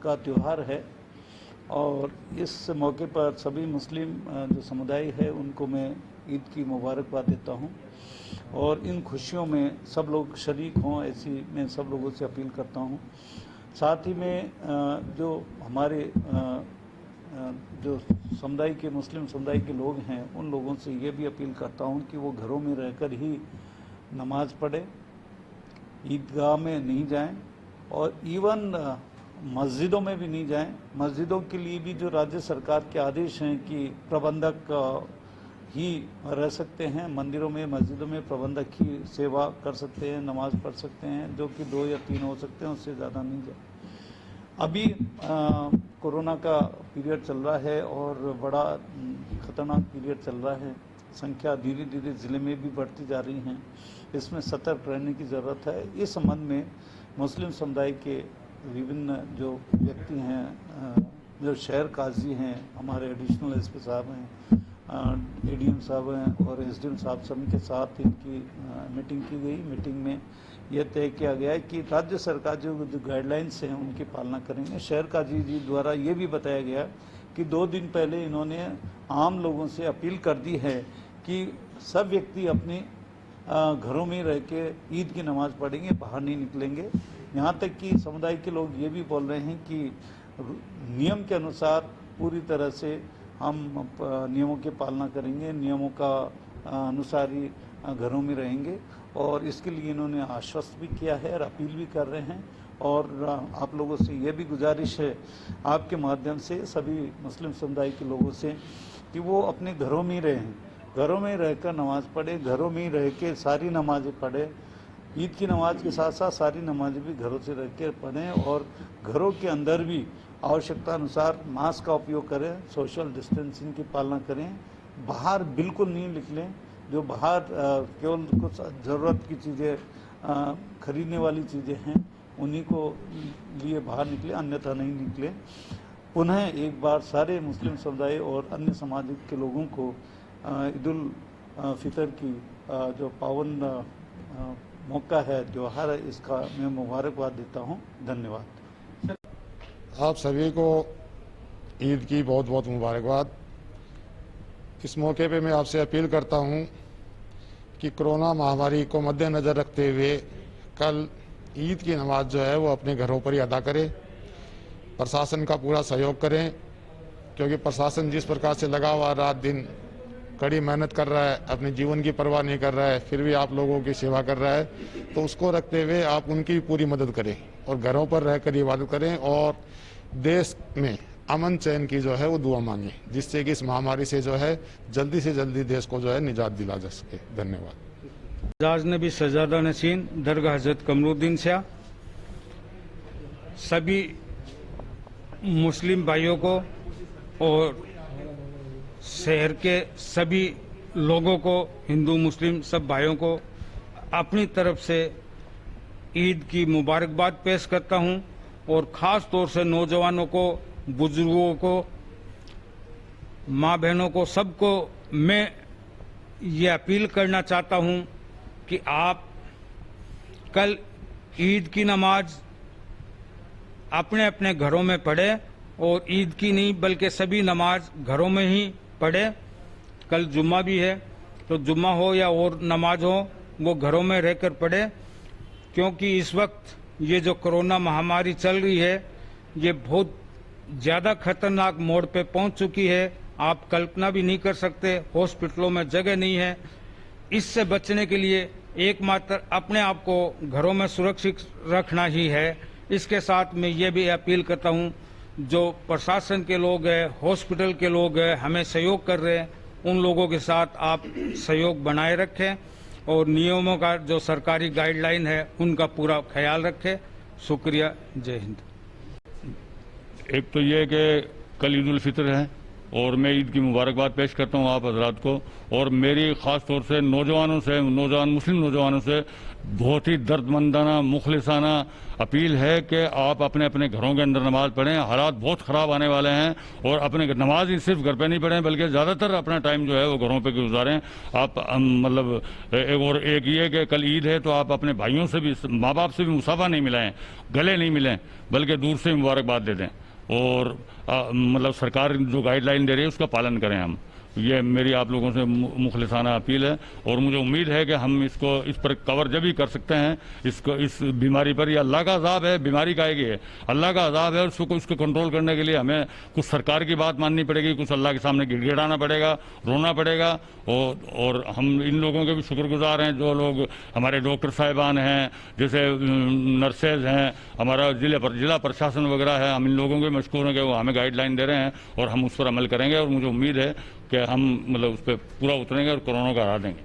का त्यौहार है और इस मौके पर सभी मुस्लिम जो समुदाय है उनको मैं ईद की मुबारकबाद देता हूं और इन खुशियों में सब लोग शरीक हों, ऐसी मैं सब लोगों से अपील करता हूं। साथ ही में जो हमारे जो समुदाय के मुस्लिम समुदाय के लोग हैं उन लोगों से ये भी अपील करता हूं कि वो घरों में रहकर ही नमाज पढ़े, ईदगाह में नहीं जाएं और इवन मस्जिदों में भी नहीं जाएं। मस्जिदों के लिए भी जो राज्य सरकार के आदेश हैं कि प्रबंधक ही रह सकते हैं, मंदिरों में मस्जिदों में प्रबंधक ही सेवा कर सकते हैं, नमाज पढ़ सकते हैं, जो कि 2 या 3 हो सकते हैं, उससे ज़्यादा नहीं जाए। अभी कोरोना का पीरियड चल रहा है और बड़ा खतरनाक पीरियड चल रहा है। संख्या धीरे धीरे ज़िले में भी बढ़ती जा रही हैं, इसमें सतर्क रहने की ज़रूरत है। इस संबंध में मुस्लिम समुदाय के विभिन्न जो व्यक्ति हैं, जो शहर काजी हैं, हमारे एडिशनल एसपी साहब हैं, एडीएम साहब हैं और एसडीएम साहब सभी के साथ इनकी मीटिंग की गई। मीटिंग में यह तय किया गया है कि राज्य सरकार जो गाइडलाइंस हैं उनकी पालना करेंगे। शहर काजी जी द्वारा ये भी बताया गया कि 2 दिन पहले इन्होंने आम लोगों से अपील कर दी है कि सब व्यक्ति अपने घरों में रह के ईद की नमाज़ पढ़ेंगे, बाहर नहीं निकलेंगे। यहाँ तक कि समुदाय के लोग ये भी बोल रहे हैं कि नियम के अनुसार पूरी तरह से हम नियमों की पालना करेंगे, नियमों का अनुसार ही घरों में रहेंगे और इसके लिए इन्होंने आश्वस्त भी किया है और अपील भी कर रहे हैं। और आप लोगों से ये भी गुजारिश है आपके माध्यम से सभी मुस्लिम समुदाय के लोगों से कि वो अपने घरों में ही रहें, घरों में रहकर नमाज़ पढ़े, घरों में ही रह के सारी नमाज़ें पढ़े। ईद की नमाज के साथ साथ सारी नमाजें भी घरों से रह कर पढ़ें और घरों के अंदर भी आवश्यकता अनुसार मास्क का उपयोग करें, सोशल डिस्टेंसिंग की पालना करें, बाहर बिल्कुल नहीं निकलें। जो बाहर केवल कुछ ज़रूरत की चीज़ें खरीदने वाली चीज़ें हैं उन्हीं को लिए बाहर निकले, अन्यथा नहीं निकले। पुनः एक बार सारे मुस्लिम समुदाय और अन्य समाज के लोगों को ईद उल फितर की जो पावन मौका है, त्यौहार है, इसका मैं मुबारकबाद देता हूँ। धन्यवाद। आप सभी को ईद की बहुत बहुत मुबारकबाद। इस मौके पे मैं आपसे अपील करता हूं कि कोरोना महामारी को मद्देनज़र रखते हुए कल ईद की नमाज जो है वो अपने घरों पर ही अदा करें। प्रशासन का पूरा सहयोग करें, क्योंकि प्रशासन जिस प्रकार से लगा हुआ रात दिन कड़ी मेहनत कर रहा है, अपने जीवन की परवाह नहीं कर रहा है, फिर भी आप लोगों की सेवा कर रहा है, तो उसको रखते हुए आप उनकी पूरी मदद करें और घरों पर रहकर इबादत करें और देश में अमन चैन की जो है वो दुआ मांगे, जिससे कि इस महामारी से जो है जल्दी से जल्दी देश को जो है निजात दिला जा सके। धन्यवाद। जाज नबी सजादा नसीन दरगाह हजरत कमरुद्दीन शाह सभी मुस्लिम भाइयों को और शहर के सभी लोगों को, हिंदू मुस्लिम सब भाइयों को अपनी तरफ से ईद की मुबारकबाद पेश करता हूं और ख़ास तौर से नौजवानों को, बुजुर्गों को, माँ बहनों को, सबको मैं ये अपील करना चाहता हूं कि आप कल ईद की नमाज अपने अपने घरों में पढ़ें और ईद की नहीं बल्कि सभी नमाज घरों में ही पढ़े। कल जुम्मा भी है तो जुम्मा हो या और नमाज हो वो घरों में रहकर पढ़े, क्योंकि इस वक्त ये जो कोरोना महामारी चल रही है ये बहुत ज़्यादा खतरनाक मोड़ पे पहुंच चुकी है। आप कल्पना भी नहीं कर सकते, हॉस्पिटलों में जगह नहीं है। इससे बचने के लिए एकमात्र अपने आप को घरों में सुरक्षित रखना ही है। इसके साथ मैं ये भी अपील करता हूं, जो प्रशासन के लोग हैं, हॉस्पिटल के लोग हैं, हमें सहयोग कर रहे हैं, उन लोगों के साथ आप सहयोग बनाए रखें और नियमों का जो सरकारी गाइडलाइन है उनका पूरा ख्याल रखें। शुक्रिया। जय हिंद। एक तो ये कि कल ईद उल फितर है और मैं ईद की मुबारकबाद पेश करता हूँ आप हजरात को। और मेरी ख़ास तौर से मुस्लिम नौजवानों से बहुत ही दर्दमंदाना मुखलिसाना अपील है कि आप अपने अपने घरों के अंदर नमाज पढ़ें। हालात बहुत ख़राब आने वाले हैं और अपने नमाज ही सिर्फ घर पे नहीं पढ़ें बल्कि ज़्यादातर अपना टाइम जो है वो घरों पे गुजारें। आप मतलब एक ये कि कल ईद है तो आप अपने भाइयों से भी, माँ बाप से भी मुसाफा नहीं मिलाएं, गले नहीं मिलें, बल्कि दूर से मुबारकबाद दे दें। और मतलब सरकार जो गाइडलाइन दे रही है उसका पालन करें हम। ये मेरी आप लोगों से मुखलिसाना अपील है और मुझे उम्मीद है कि हम इस पर कवर जब भी कर सकते हैं इस बीमारी पर। ये अल्लाह का अजाब है, बीमारी का है, अल्लाह का अजाब है और उसको कंट्रोल करने के लिए हमें कुछ सरकार की बात माननी पड़ेगी, कुछ अल्लाह के सामने गिड़गिड़ाना पड़ेगा, रोना पड़ेगा। और हम इन लोगों के भी शुक्रगुजार हैं जो लोग हमारे डॉक्टर साहिबान हैं, जैसे नर्सेज हैं, हमारा जिला प्रशासन वगैरह है, हम इन लोगों के मशकूर हैं कि वो हमें गाइडलाइन दे रहे हैं और हम उस पर अमल करेंगे। और मुझे उम्मीद है कि हम मतलब उस पर पूरा उतरेंगे और कोरोना को हरा देंगे।